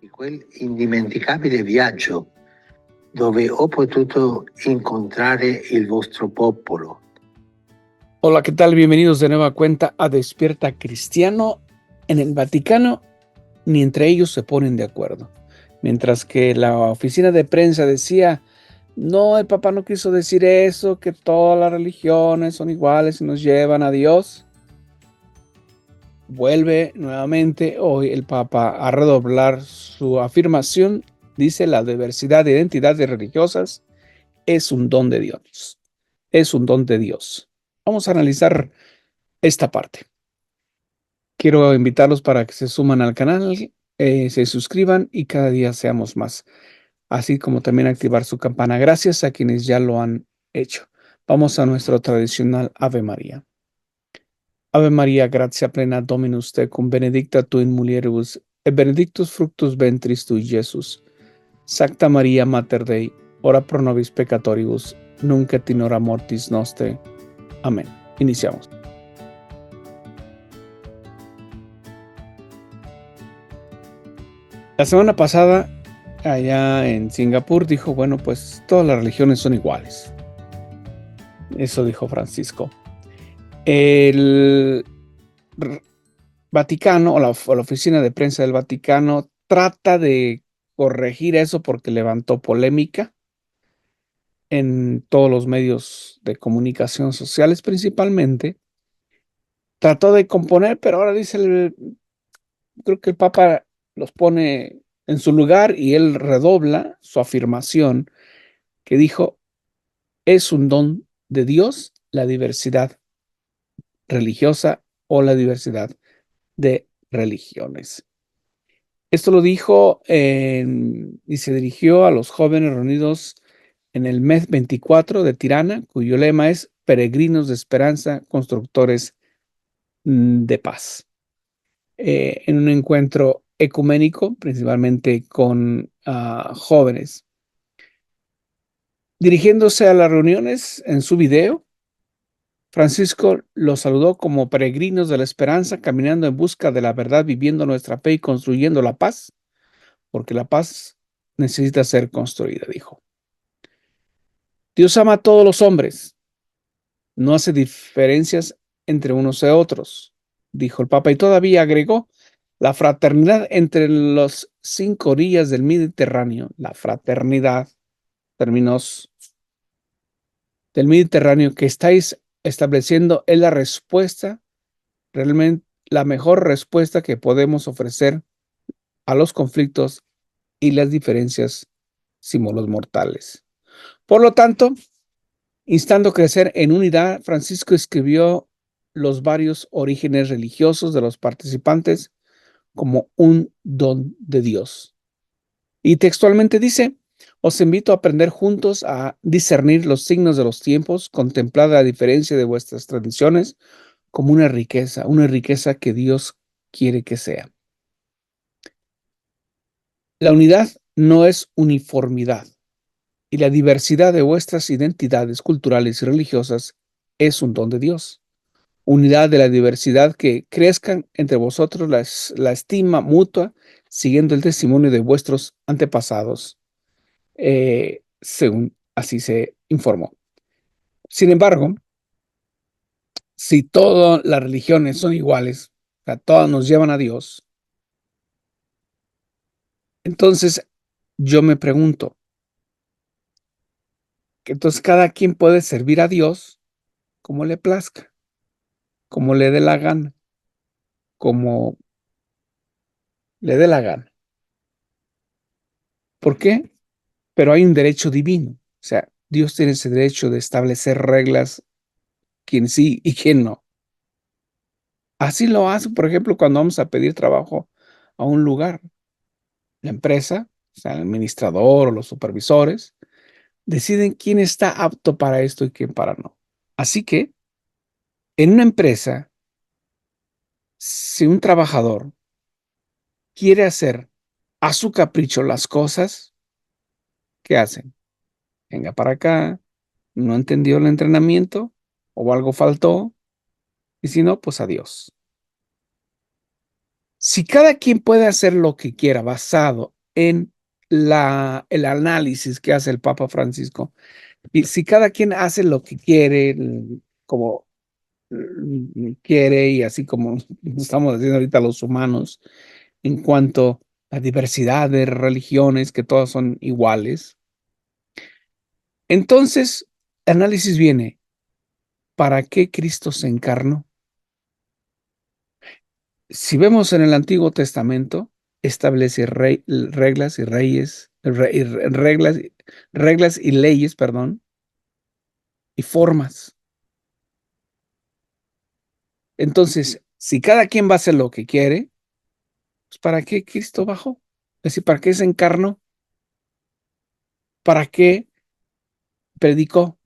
di quel indimenticabile viaggio dove ho potuto incontrare il vostro popolo. Hola, ¿qué tal? Bienvenidos de nueva cuenta a Despierta Cristiano. En el Vaticano, ni entre ellos se ponen de acuerdo. Mientras que la oficina de prensa decía, no, el Papa no quiso decir eso, que todas las religiones son iguales y nos llevan a Dios. Vuelve nuevamente hoy el Papa a redoblar su afirmación. Dice, la diversidad de identidades religiosas es un don de Dios. Es un don de Dios. Vamos a analizar esta parte. Quiero invitarlos para que se suman al canal, se suscriban y cada día seamos más. Así como también activar su campana. Gracias a quienes ya lo han hecho. Vamos a nuestro tradicional Ave María. Ave María, gratia plena Dominus tecum, benedicta tu in mulieribus, et benedictus fructus ventris tui, Jesús. Sancta Maria Mater Dei, ora pro nobis peccatoribus, nunc et in hora mortis nostre. Amén. Iniciamos. La semana pasada, allá en Singapur, dijo, bueno, pues todas las religiones son iguales. Eso dijo Francisco. El Vaticano, o la oficina de prensa del Vaticano, trata de corregir eso porque levantó polémica en todos los medios de comunicación sociales principalmente. Trató de componer, pero ahora dice, creo que el Papa los pone en su lugar y él redobla su afirmación que dijo, es un don de Dios la diversidad religiosa o la diversidad de religiones. Esto lo dijo y se dirigió a los jóvenes reunidos en el mes 24 de Tirana, cuyo lema es Peregrinos de Esperanza, Constructores de Paz. En un encuentro ecuménico, principalmente con jóvenes. Dirigiéndose a las reuniones en su video, Francisco los saludó como peregrinos de la esperanza, caminando en busca de la verdad, viviendo nuestra fe y construyendo la paz, porque la paz necesita ser construida, dijo. Dios ama a todos los hombres, no hace diferencias entre unos y otros, dijo el Papa, y todavía agregó, la fraternidad entre las 5 orillas del Mediterráneo, la fraternidad, términos del Mediterráneo que estáis estableciendo es la respuesta, realmente la mejor respuesta que podemos ofrecer a los conflictos y las diferencias símbolos mortales. Por lo tanto, instando a crecer en unidad, Francisco escribió los varios orígenes religiosos de los participantes como un don de Dios. Y textualmente dice, os invito a aprender juntos a discernir los signos de los tiempos, contemplar la diferencia de vuestras tradiciones como una riqueza que Dios quiere que sea. La unidad no es uniformidad y la diversidad de vuestras identidades culturales y religiosas es un don de Dios. Unidad de la diversidad que crezcan entre vosotros la estima mutua, siguiendo el testimonio de vuestros antepasados, según así se informó. Sin embargo, si todas las religiones son iguales, o sea, todas nos llevan a Dios, entonces yo me pregunto, que entonces cada quien puede servir a Dios como le plazca, como le dé la gana, como le dé la gana. ¿Por qué? Pero hay un derecho divino. O sea, Dios tiene ese derecho de establecer reglas, quién sí y quién no. Así lo hace, por ejemplo, cuando vamos a pedir trabajo a un lugar. La empresa, o sea, el administrador o los supervisores, deciden quién está apto para esto y quién para no. Así que, en una empresa, si un trabajador quiere hacer a su capricho las cosas, ¿qué hacen? Venga para acá, no entendió el entrenamiento o algo faltó, y si no, pues adiós. Si cada quien puede hacer lo que quiera basado en el análisis que hace el Papa Francisco. Y si cada quien hace lo que quiere, como quiere, y así como estamos haciendo ahorita los humanos, en cuanto a diversidad de religiones, que todas son iguales, entonces el análisis viene: ¿para qué Cristo se encarnó? Si vemos en el Antiguo Testamento, establece reglas y reglas y leyes, perdón, y formas. Entonces, si cada quien va a hacer lo que quiere, pues ¿para qué Cristo bajó? Es decir, ¿para qué se encarnó? ¿Para qué predicó?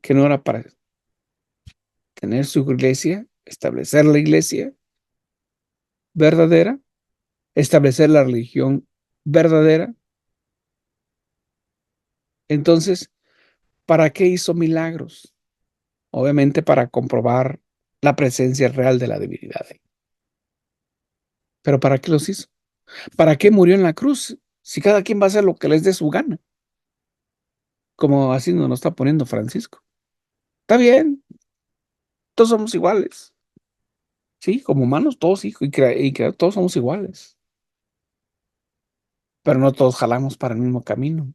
Que no era para tener su iglesia, establecer la iglesia verdadera, establecer la religión verdadera. Entonces, ¿para qué hizo milagros? Obviamente para comprobar la presencia real de la divinidad. Pero ¿para qué los hizo? ¿Para qué murió en la cruz? Si cada quien va a hacer lo que les dé su gana, como así nos lo está poniendo Francisco. Está bien, todos somos iguales. Sí, como humanos, todos, hijo, todos somos iguales. Pero no todos jalamos para el mismo camino.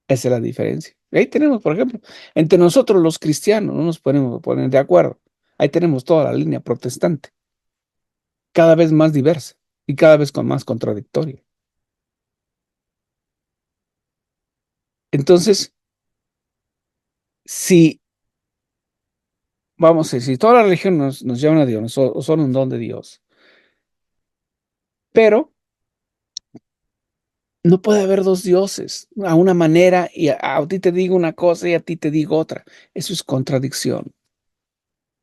Esa es la diferencia. Ahí tenemos, por ejemplo, entre nosotros los cristianos, no nos podemos poner de acuerdo. Ahí tenemos toda la línea protestante, cada vez más diversa y cada vez con más contradictoria. Entonces, si vamos a decir, todas las religiones nos llevan a Dios, o son un don de Dios, pero no puede haber dos dioses a una manera y a ti te digo una cosa y a ti te digo otra. Eso es contradicción,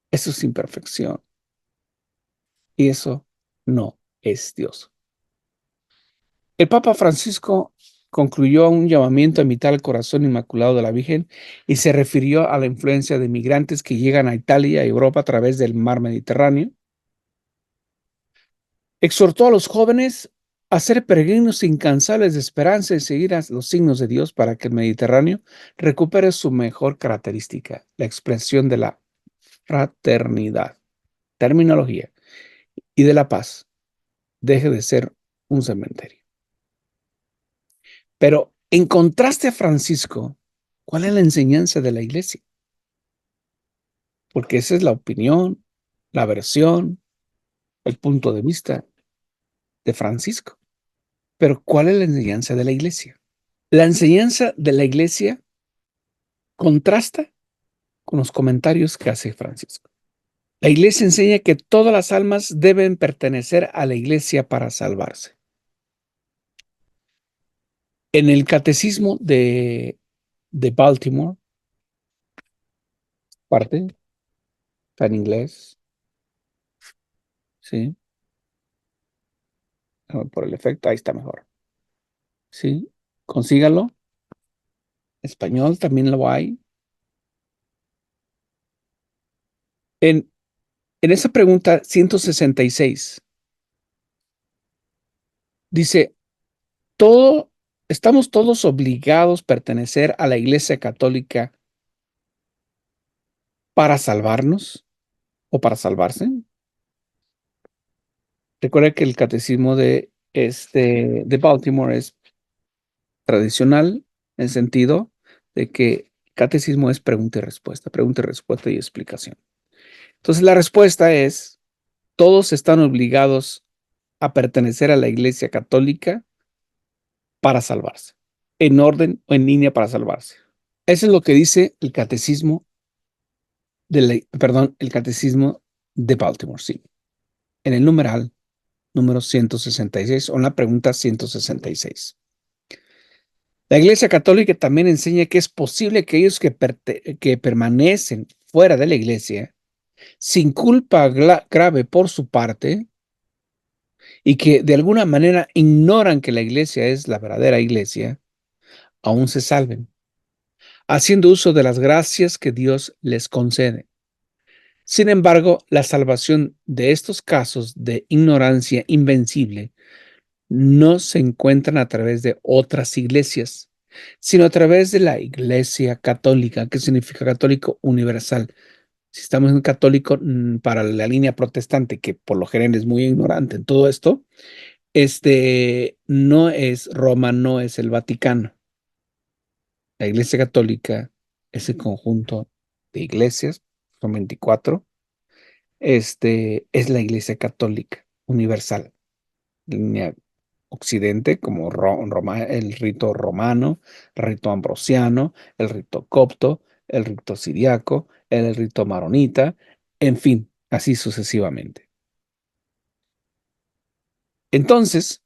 eso es imperfección y eso no es Dios. El Papa Francisco concluyó un llamamiento a imitar el corazón inmaculado de la Virgen y se refirió a la influencia de migrantes que llegan a Italia y Europa a través del mar Mediterráneo. Exhortó a los jóvenes a ser peregrinos incansables de esperanza y seguir a los signos de Dios para que el Mediterráneo recupere su mejor característica, la expresión de la fraternidad, terminología, y de la paz. Deje de ser un cementerio. Pero en contraste a Francisco, ¿cuál es la enseñanza de la iglesia? Porque esa es la opinión, la versión, el punto de vista de Francisco. Pero ¿cuál es la enseñanza de la iglesia? La enseñanza de la iglesia contrasta con los comentarios que hace Francisco. La iglesia enseña que todas las almas deben pertenecer a la iglesia para salvarse. En el catecismo de Baltimore, parte, está en inglés, ¿sí? Por el efecto, ahí está mejor. ¿Sí? Consígalo. Español también lo hay. En esa pregunta 166 dice, ¿estamos todos obligados a pertenecer a la Iglesia Católica para salvarnos o para salvarse? Recuerda que el catecismo de Baltimore es tradicional en el sentido de que catecismo es pregunta y respuesta y explicación. Entonces la respuesta es, todos están obligados a pertenecer a la Iglesia Católica para salvarse, en orden o en línea para salvarse. Eso es lo que dice el catecismo el catecismo de Baltimore, sí, en el numeral número 166 o en la pregunta 166. La Iglesia Católica también enseña que es posible que aquellos que permanecen fuera de la Iglesia, sin culpa grave por su parte, y que de alguna manera ignoran que la Iglesia es la verdadera Iglesia, aún se salven, haciendo uso de las gracias que Dios les concede. Sin embargo, la salvación de estos casos de ignorancia invencible no se encuentran a través de otras iglesias, sino a través de la Iglesia Católica. ¿Qué significa católico? Universal. Si estamos en católico para la línea protestante, que por lo general es muy ignorante en todo esto, no es Roma, no es el Vaticano. La Iglesia Católica es el conjunto de iglesias, son 24. Es la Iglesia Católica Universal, línea occidente, como el rito romano, el rito ambrosiano, el rito copto, el rito siriaco, el rito maronita, en fin, así sucesivamente. Entonces,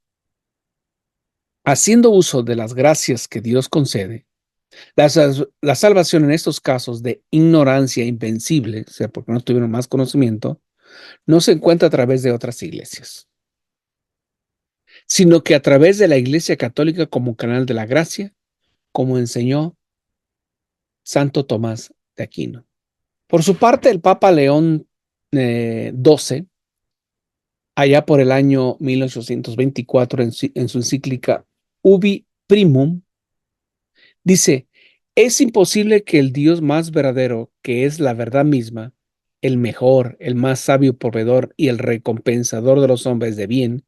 haciendo uso de las gracias que Dios concede, la salvación en estos casos de ignorancia invencible, o sea, porque no tuvieron más conocimiento, no se encuentra a través de otras iglesias, sino que a través de la Iglesia Católica como canal de la gracia, como enseñó Santo Tomás de Aquino. Por su parte, el Papa León XII, allá por el año 1824, en su encíclica Ubi Primum, dice: es imposible que el Dios más verdadero, que es la verdad misma, el mejor, el más sabio proveedor y el recompensador de los hombres de bien,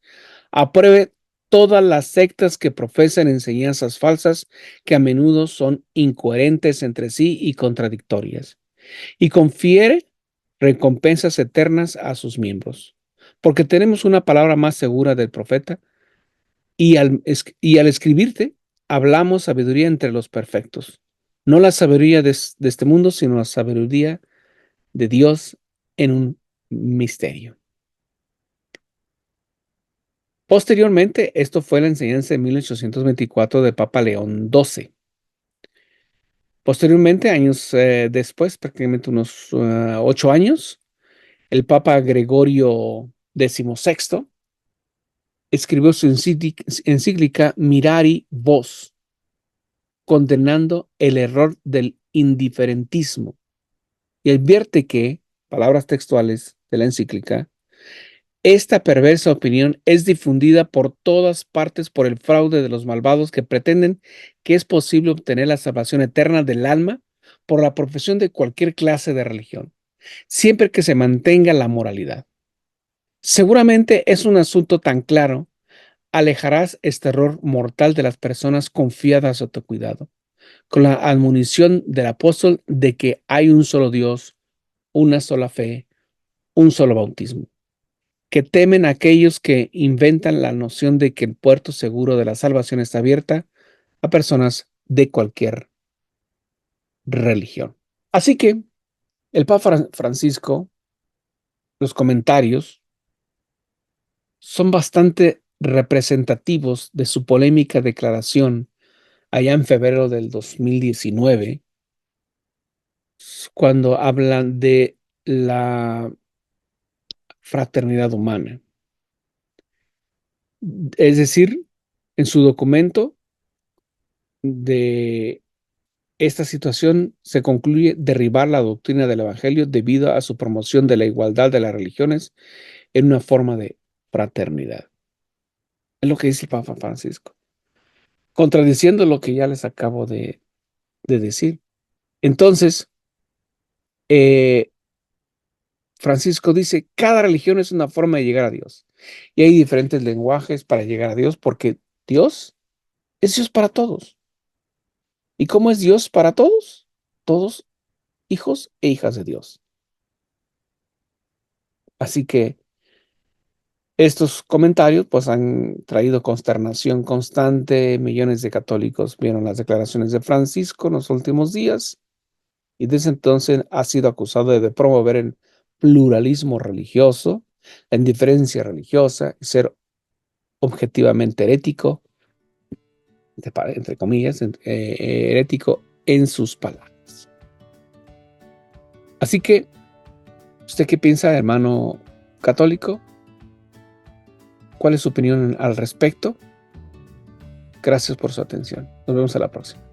apruebe todas las sectas que profesan enseñanzas falsas que a menudo son incoherentes entre sí y contradictorias, y confiere recompensas eternas a sus miembros, porque tenemos una palabra más segura del profeta, y al escribirte hablamos sabiduría entre los perfectos, no la sabiduría de este mundo, sino la sabiduría de Dios en un misterio. Posteriormente, esto fue la enseñanza de 1824 de Papa León XII. Posteriormente, años después, prácticamente unos 8 años, el Papa Gregorio XVI escribió su encíclica Mirari Vos, condenando el error del indiferentismo, y advierte que, palabras textuales de la encíclica, esta perversa opinión es difundida por todas partes por el fraude de los malvados que pretenden que es posible obtener la salvación eterna del alma por la profesión de cualquier clase de religión, siempre que se mantenga la moralidad. Seguramente es un asunto tan claro, alejarás este error mortal de las personas confiadas a tu cuidado, con la admonición del apóstol de que hay un solo Dios, una sola fe, un solo bautismo, que temen a aquellos que inventan la noción de que el puerto seguro de la salvación está abierta a personas de cualquier religión. Así que el Papa Francisco, los comentarios son bastante representativos de su polémica declaración allá en febrero del 2019, cuando hablan de la fraternidad humana. Es decir, en su documento de esta situación se concluye derribar la doctrina del Evangelio debido a su promoción de la igualdad de las religiones en una forma de fraternidad. Es lo que dice el Papa Francisco, contradiciendo lo que ya les acabo de decir. Entonces, Francisco dice: cada religión es una forma de llegar a Dios. Y hay diferentes lenguajes para llegar a Dios, porque Dios es Dios para todos. ¿Y cómo es Dios para todos? Todos hijos e hijas de Dios. Así que estos comentarios pues han traído consternación constante. Millones de católicos vieron las declaraciones de Francisco en los últimos días y desde entonces ha sido acusado de promover el pluralismo religioso, la indiferencia religiosa y ser objetivamente herético, entre comillas, herético en sus palabras. Así que, ¿usted qué piensa, hermano católico? ¿Cuál es su opinión al respecto? Gracias por su atención. Nos vemos a la próxima.